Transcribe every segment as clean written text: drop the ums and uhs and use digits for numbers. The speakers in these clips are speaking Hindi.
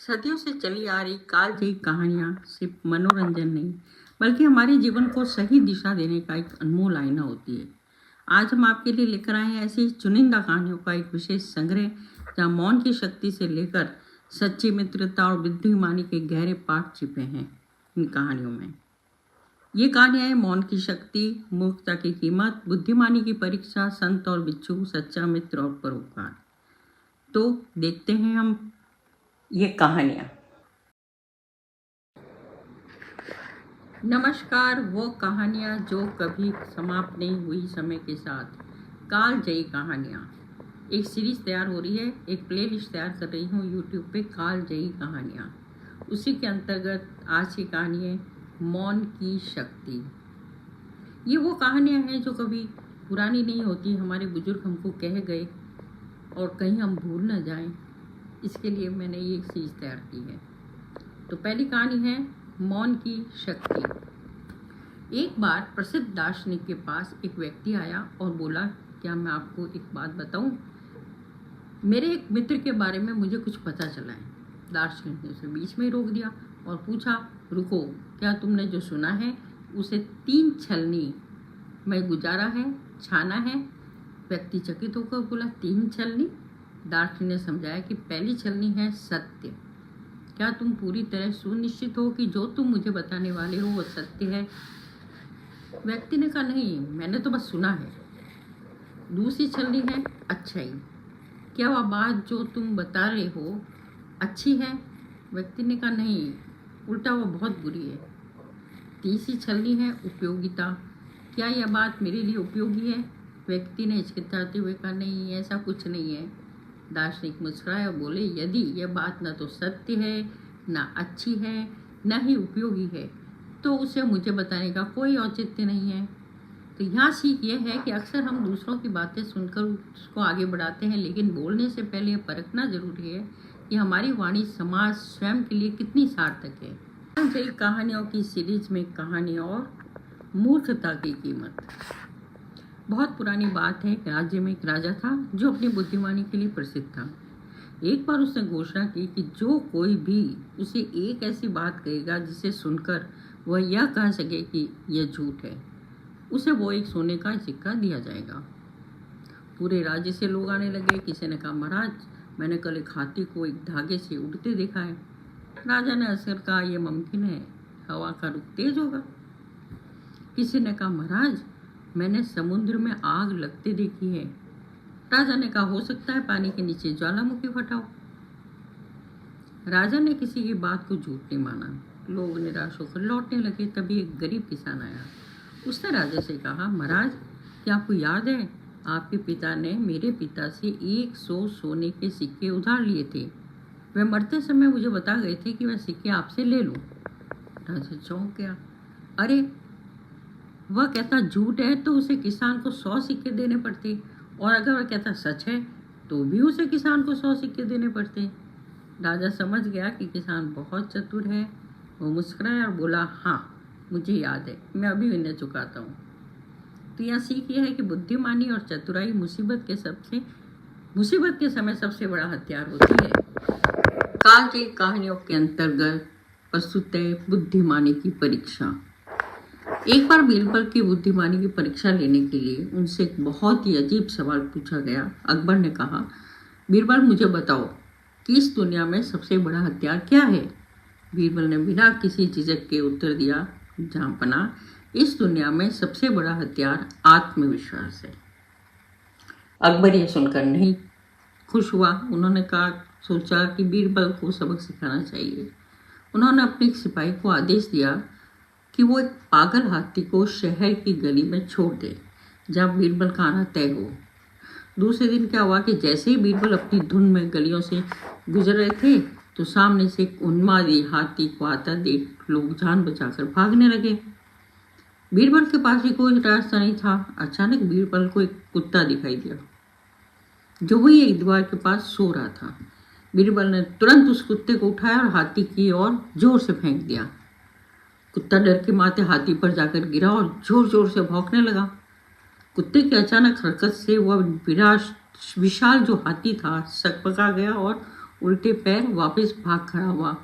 सदियों से चली आ रही कालजयी कहानियाँ सिर्फ मनोरंजन नहीं बल्कि हमारे जीवन को सही दिशा देने का एक अनमोल आईना होती है। आज हम आपके लिए लेकर आए हैं ऐसी चुनिंदा कहानियों का एक विशेष संग्रह जहाँ मौन की शक्ति से लेकर सच्ची मित्रता और बुद्धिमानी के गहरे पाठ छिपे हैं इन कहानियों में। ये कहानियाँ हैं मौन की शक्ति, मूर्खता की कीमत, बुद्धिमानी की परीक्षा, संत और बिच्छू, सच्चा मित्र और परोपकार। तो देखते हैं हम ये कहानियाँ। नमस्कार। वो कहानियाँ जो कभी समाप्त नहीं हुई समय के साथ, कालजयी कहानियाँ। एक सीरीज तैयार हो रही है, एक प्लेलिस्ट तैयार कर रही हूँ यूट्यूब पे, कालजयी कहानियाँ। उसी के अंतर्गत आज की कहानी है मौन की शक्ति। ये वो कहानियाँ हैं जो कभी पुरानी नहीं होती, हमारे बुजुर्ग हमको कह गए और कहीं हम भूल न जाएं, इसके लिए मैंने ये सीरीज तैयार की है। तो पहली कहानी है मौन की शक्ति। एक बार प्रसिद्ध दार्शनिक के पास एक व्यक्ति आया और बोला, क्या मैं आपको एक बात बताऊं? मेरे एक मित्र के बारे में मुझे कुछ पता चला है। दार्शनिक ने उसे बीच में ही रोक दिया और पूछा, रुको, क्या तुमने जो सुना है उसे 3 छलनी में गुजारा है, छाना है? व्यक्ति चकित होकर बोला, 3 छलनी? दार्शनिक ने समझाया कि पहली छलनी है सत्य। क्या तुम पूरी तरह सुनिश्चित हो कि जो तुम मुझे बताने वाले हो वो सत्य है? व्यक्ति ने कहा, नहीं, मैंने तो बस सुना है। दूसरी छलनी है अच्छाई। क्या वह बात जो तुम बता रहे हो अच्छी है? व्यक्ति ने कहा, नहीं, उल्टा वो बहुत बुरी है। तीसरी छलनी है उपयोगिता। क्या यह बात मेरे लिए उपयोगी है? व्यक्ति ने हिचकिचाते हुए कहा, नहीं, ऐसा कुछ नहीं है। दार्शनिक मुस्कुराए और बोले, यदि यह बात न तो सत्य है, न अच्छी है, न ही उपयोगी है, तो उसे मुझे बताने का कोई औचित्य नहीं है। तो यहाँ सीख यह है कि अक्सर हम दूसरों की बातें सुनकर उसको आगे बढ़ाते हैं, लेकिन बोलने से पहले यह परखना जरूरी है कि हमारी वाणी समाज स्वयं के लिए कितनी सार्थक है। कई कहानियों की सीरीज में कहानी और मूर्खता की कीमत। बहुत पुरानी बात है कि राज्य में एक राजा था जो अपनी बुद्धिमानी के लिए प्रसिद्ध था। एक बार उसने घोषणा की कि जो कोई भी उसे एक ऐसी बात कहेगा जिसे सुनकर वह यह कह सके कि यह झूठ है, उसे वो एक सोने का सिक्का दिया जाएगा। पूरे राज्य से लोग आने लगे। किसी ने कहा, महाराज, मैंने कल एक हाथी को एक धागे से उड़ते देखा है। राजा ने हंसकर कहा, यह मुमकिन है, हवा का रुख तेज होगा। किसी ने कहा, महाराज, मैंने समुद्र में आग लगते देखी है। राजा ने कहा, हो सकता है पानी के नीचे ज्वालामुखी फटा हो। राजा ने किसी की बात को झूठ नहीं माना। लोग निराश होकर लौटने लगे। तभी एक गरीब किसान आया। उसने राजा से कहा, महाराज, क्या आपको याद है आपके पिता ने मेरे पिता से 100 सोने के सिक्के उधार लिए थे? वे मरते समय मुझे बता गए थे कि वह सिक्के आपसे ले लूं। राजा चौंक गया। अरे, वह कहता झूठ है तो उसे किसान को 100 सिक्के देने पड़ते, और अगर वह कहता सच है तो भी उसे किसान को 100 सिक्के देने पड़ते। राजा समझ गया कि किसान बहुत चतुर है। वो मुस्कुराया और बोला, हाँ, मुझे याद है, मैं अभी इन्हें चुकाता हूँ। तो यह सीख यह है कि बुद्धिमानी और चतुराई मुसीबत के समय सबसे बड़ा हथियार होती है। काल की कहानियों के अंतर्गत प्रस्तुत है बुद्धिमानी की परीक्षा। एक बार बीरबल की बुद्धिमानी की परीक्षा लेने के लिए उनसे एक बहुत ही अजीब सवाल पूछा गया। अकबर ने कहा, बीरबल, मुझे बताओ कि इस दुनिया में सबसे बड़ा हथियार क्या है? बीरबल ने बिना किसी झिझक के उत्तर दिया, जहाँपना, इस दुनिया में सबसे बड़ा हथियार आत्मविश्वास है। अकबर यह सुनकर नहीं खुश हुआ। उन्होंने सोचा कि बीरबल को सबक सिखाना चाहिए। उन्होंने अपने एक सिपाही को आदेश दिया कि वो एक पागल हाथी को शहर की गली में छोड़ दे जहाँ बीरबल का आना तय हो। दूसरे दिन क्या हुआ कि जैसे ही बीरबल अपनी धुन में गलियों से गुजर रहे थे तो सामने से एक उन्मादी हाथी को आता देख लोग जान बचाकर भागने लगे। बीरबल के पास भी कोई रास्ता नहीं था। अचानक बीरबल को एक कुत्ता दिखाई दिया जो वही एक दीवार के पास सो रहा था। बीरबल ने तुरंत उस कुत्ते को उठाया और हाथी की ओर जोर से फेंक दिया। कुत्ता डर के मारे हाथी पर जाकर गिरा और जोर जोर से भौंकने लगा। कुत्ते की अचानक हरकत से वह विशाल जो हाथी था सकपका गया और उल्टे पैर वापस भाग खड़ा हुआ।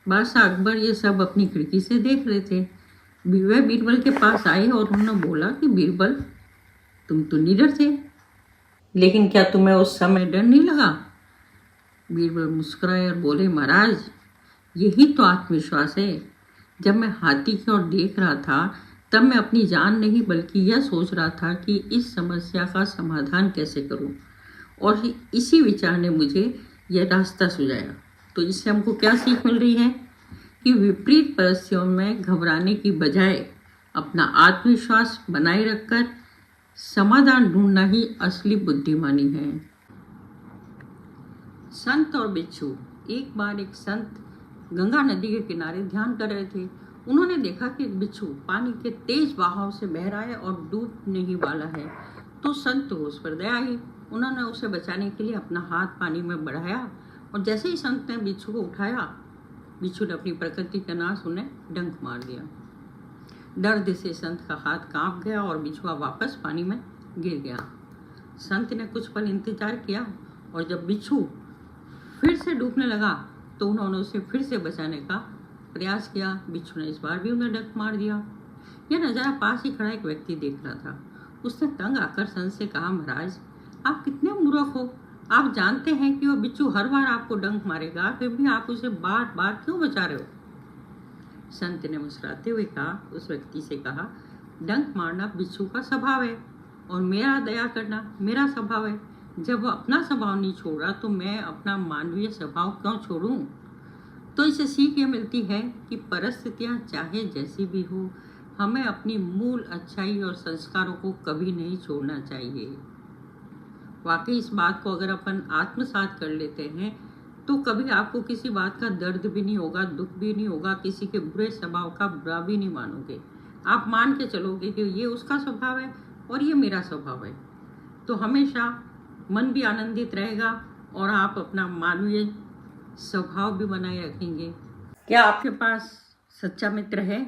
बादशाह अकबर ये सब अपनी खिड़की से देख रहे थे। वह बीरबल के पास आए और उन्होंने बोला कि बीरबल, तुम तो निडर थे, लेकिन क्या तुम्हें उस समय डर नहीं लगा? बीरबल मुस्कुराए और बोले, महाराज, यही तो आत्मविश्वास है। जब मैं हाथी की ओर देख रहा था तब मैं अपनी जान नहीं बल्कि यह सोच रहा था कि इस समस्या का समाधान कैसे करूं, और इसी विचार ने मुझे यह रास्ता सुझाया। तो इससे हमको क्या सीख मिल रही है कि विपरीत परिस्थितियों में घबराने की बजाय अपना आत्मविश्वास बनाए रखकर समाधान ढूंढना ही असली बुद्धिमानी है। संत और बिच्छू। एक बार एक संत गंगा नदी के किनारे ध्यान कर रहे थे। उन्होंने देखा कि एक बिच्छू पानी के तेज बहाव से बह रहा है और डूबने ही वाला है। तो संत को उस पर दया आई। उन्होंने उसे बचाने के लिए अपना हाथ पानी में बढ़ाया और जैसे ही संत ने बिच्छू को उठाया, बिच्छू ने अपनी प्रकृति का ना सुने डंक मार दिया। दर्द से संत का हाथ कांप गया और बिच्छुआ वापस पानी में गिर गया। संत ने कुछ पल इंतजार किया और जब बिच्छू फिर से डूबने लगा तो उन्होंने उसे फिर से बचाने का प्रयास किया। बिच्छू ने इस बार भी उन्हें डंक मार दिया। यह नज़ारा पास ही खड़ा एक व्यक्ति देख रहा था। उसने तंग आकर संत से कहा, महाराज, आप कितने मूर्ख हो। आप जानते हैं कि वह बिच्छू हर बार आपको डंक मारेगा, फिर भी आप उसे बार बार क्यों बचा रहे हो? संत ने मुस्कुराते हुए कहा, उस व्यक्ति से कहा, डंक मारना बिच्छू का स्वभाव है और मेरा दया करना मेरा स्वभाव है। जब वह अपना स्वभाव नहीं छोड़ रहा तो मैं अपना मानवीय स्वभाव क्यों छोड़ूं? तो इसे सीख ये मिलती है कि परिस्थितियां चाहे जैसी भी हो, हमें अपनी मूल अच्छाई और संस्कारों को कभी नहीं छोड़ना चाहिए। वाकई इस बात को अगर अपन आत्मसात कर लेते हैं तो कभी आपको किसी बात का दर्द भी नहीं होगा, दुख भी नहीं होगा, किसी के बुरे स्वभाव का बुरा भी नहीं मानोगे। आप मान के चलोगे कि ये उसका स्वभाव है और ये मेरा स्वभाव है। तो हमेशा मन भी आनंदित रहेगा और आप अपना मानवीय स्वभाव भी बनाए रखेंगे। क्या आपके पास सच्चा मित्र है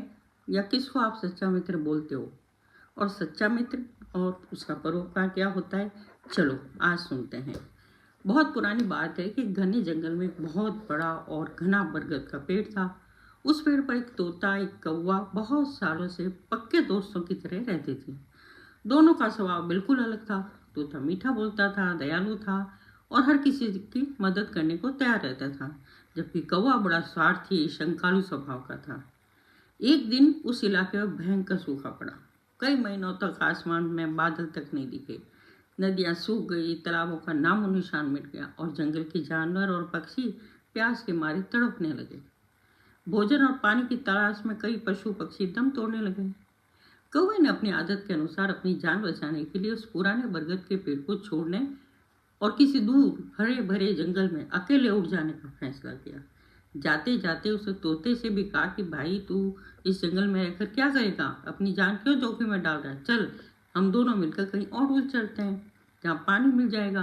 या किसको आप सच्चा मित्र बोलते हो? और सच्चा मित्र और उसका परोपकार क्या होता है, चलो आज सुनते हैं। बहुत पुरानी बात है कि घने जंगल में एक बहुत बड़ा और घना बरगद का पेड़ था। उस पेड़ पर एक तोता, एक कौवा बहुत सालों से पक्के दोस्तों की तरह रहते थे। दोनों का स्वभाव बिल्कुल अलग था। तोता मीठा बोलता था, दयालु था और हर किसी की मदद करने को तैयार रहता था, जबकि कौवा बड़ा स्वार्थी, शंकालु स्वभाव का था। एक दिन उस इलाके में भयंकर सूखा पड़ा। कई महीनों तक आसमान में बादल तक नहीं दिखे। नदियां सूख गई, तालाबों का नामो निशान मिट गया और जंगल के जानवर और पक्षी प्यास के मारे तड़पने लगे। भोजन और पानी की तलाश में कई पशु पक्षी दम तोड़ने लगे। कौवे ने अपनी आदत के अनुसार अपनी जान बचाने के लिए उस पुराने बरगद के पेड़ को छोड़ने और किसी दूर हरे भरे जंगल में अकेले उड़ जाने का फैसला किया। जाते जाते उसे तोते से भी कहा कि भाई, तू इस जंगल में रहकर क्या करेगा? अपनी जान क्यों जोखिम में डाल रहा है? चल, हम दोनों मिलकर कहीं और उड़ चलते हैं जहाँ पानी मिल जाएगा।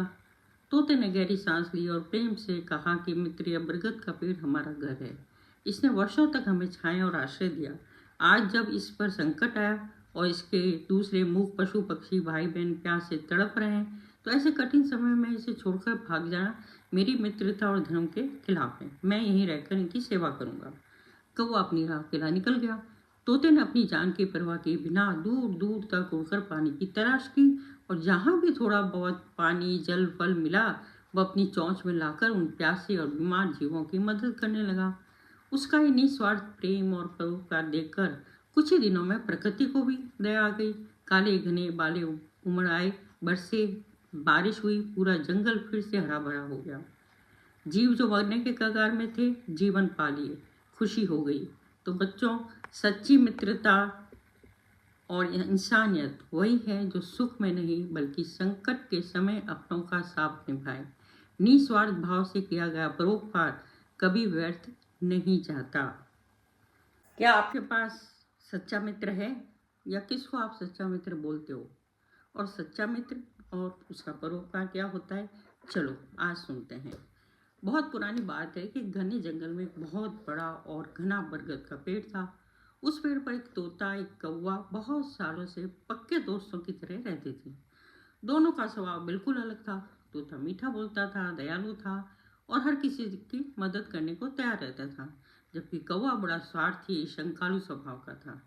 तोते ने गहरी सांस ली और प्रेम से कहा कि मित्र, यह बरगद का पेड़ हमारा घर है। इसने वर्षों तक हमें छाया और आश्रय दिया। आज जब इस पर संकट आया और इसके दूसरे मूक पशु पक्षी भाई बहन प्यास से तड़प रहे हैं, तो ऐसे कठिन समय में इसे छोड़कर भाग जाना मेरी मित्रता और धर्म के खिलाफ है। मैं यहीं रहकर इनकी सेवा करूंगा। कौवा अपनी राह के लिए निकल गया। तोते ने अपनी जान की परवाह किए बिना दूर दूर तक उड़कर पानी की तलाश की और जहाँ भी थोड़ा बहुत पानी, जल, फल मिला, वह अपनी चोंच में लाकर उन प्यासे और बीमार जीवों की मदद करने लगा। उसका ये निस्वार्थ प्रेम और परोपकार देखकर कुछ ही दिनों में प्रकृति को भी दया आ गई। काले घने बाले उमड़ आए, बरसे, बारिश हुई, पूरा जंगल फिर से हरा भरा हो गया। जीव जो मरने के कगार में थे, जीवन पा लिए, खुशी हो गई। तो बच्चों, सच्ची मित्रता और इंसानियत वही है जो सुख में नहीं बल्कि संकट के समय अपनों का साथ निभाए। निस्वार्थ भाव से किया गया परोपकार कभी व्यर्थ नहीं जाता। क्या आपके पास सच्चा मित्र है या किसको आप सच्चा मित्र बोलते हो? और सच्चा मित्र और उसका परोपकार क्या होता है, चलो आज सुनते हैं। बहुत पुरानी बात है कि घने जंगल में एक बहुत बड़ा और घना बरगद का पेड़ था। उस पेड़ पर एक तोता, एक कौवा बहुत सालों से पक्के दोस्तों की तरह रहते थे। दोनों का स्वभाव बिल्कुल अलग था। तोता मीठा बोलता था, दयालु था और हर किसी की मदद करने को तैयार रहता था, जबकि कौवा बड़ा स्वार्थी शंकालु स्वभाव का था।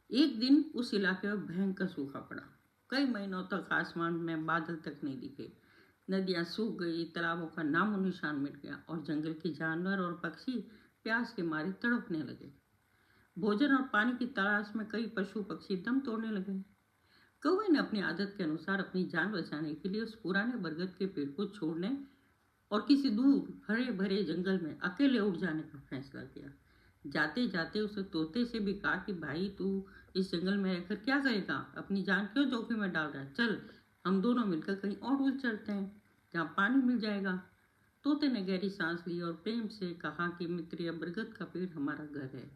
एक दिन उस इलाके में भयंकर सूखा पड़ा। कई महीनों तक आसमान में बादल तक नहीं दिखे। नदियां सूख गई, तालाबों का नामो निशान मिट गया और जंगल के जानवर और पक्षी प्यास के मारे तड़पने लगे। भोजन और पानी की तलाश में कई पशु पक्षी दम तोड़ने लगे। कौवे ने अपनी आदत के अनुसार अपनी जान बचाने के लिए उस पुराने बरगद के पेड़ को छोड़ने और किसी दूर हरे भरे जंगल में अकेले उड़ जाने का फैसला किया। जाते जाते उसे तोते से भी कहा कि भाई, तू इस जंगल में रहकर क्या करेगा? अपनी जान क्यों जोखिम में डाल रहा है? चल, हम दोनों मिलकर कहीं और उड़ चलते हैं जहाँ पानी मिल जाएगा। तोते ने गहरी सांस ली और प्रेम से कहा कि मित्र, यह बरगद का पेड़ हमारा घर है।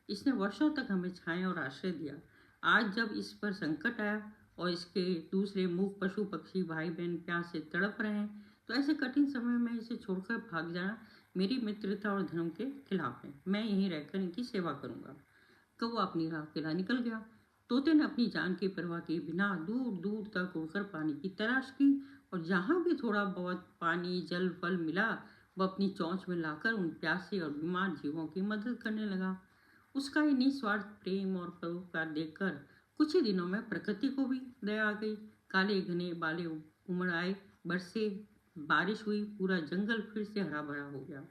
इसने वर्षों तक हमें छाया और आश्रय दिया। आज जब इस पर संकट आया और इसके दूसरे मूक पशु पक्षी भाई बहन प्यास से तड़प रहे हैं, तो ऐसे कठिन समय में इसे छोड़कर भाग जाना मेरी मित्रता और धर्म के खिलाफ है। मैं यहीं रहकर इनकी सेवा करूंगा। कौवा अपनी राह के लिए निकल गया। तोते ने अपनी जान की परवाह किए बिना दूर दूर तक उड़कर पानी की तलाश की और जहाँ भी थोड़ा बहुत पानी जल फल मिला, वह अपनी चोंच में लाकर उन प्यासे और बीमार जीवों की मदद करने लगा। उसका ये निस्वार्थ प्रेम और परोपकार देखकर कुछ ही दिनों में प्रकृति को भी दया आ गई। काले घने बाले उमड़ आए, बरसे, बारिश हुई, पूरा जंगल फिर से हरा भरा हो गया।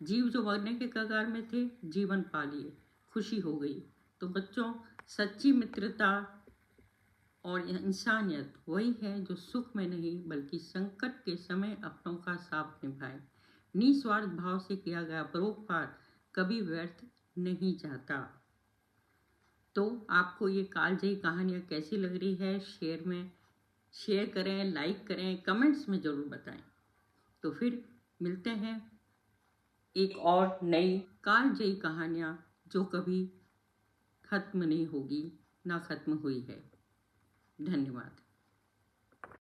जीव जो मरने के कगार में थे, जीवन पा लिए, खुशी हो गई। तो बच्चों, सच्ची मित्रता और इंसानियत वही है जो सुख में नहीं बल्कि संकट के समय अपनों का साथ निभाए। निस्वार्थ भाव से किया गया परोपकार कभी व्यर्थ नहीं जाता। तो आपको ये कालजयी कहानियाँ कैसी लग रही है? शेयर करें, लाइक करें, कमेंट्स में ज़रूर बताएं। तो फिर मिलते हैं एक और नई कालजयी कहानियाँ जो कभी खत्म नहीं होगी, ना खत्म हुई है। धन्यवाद।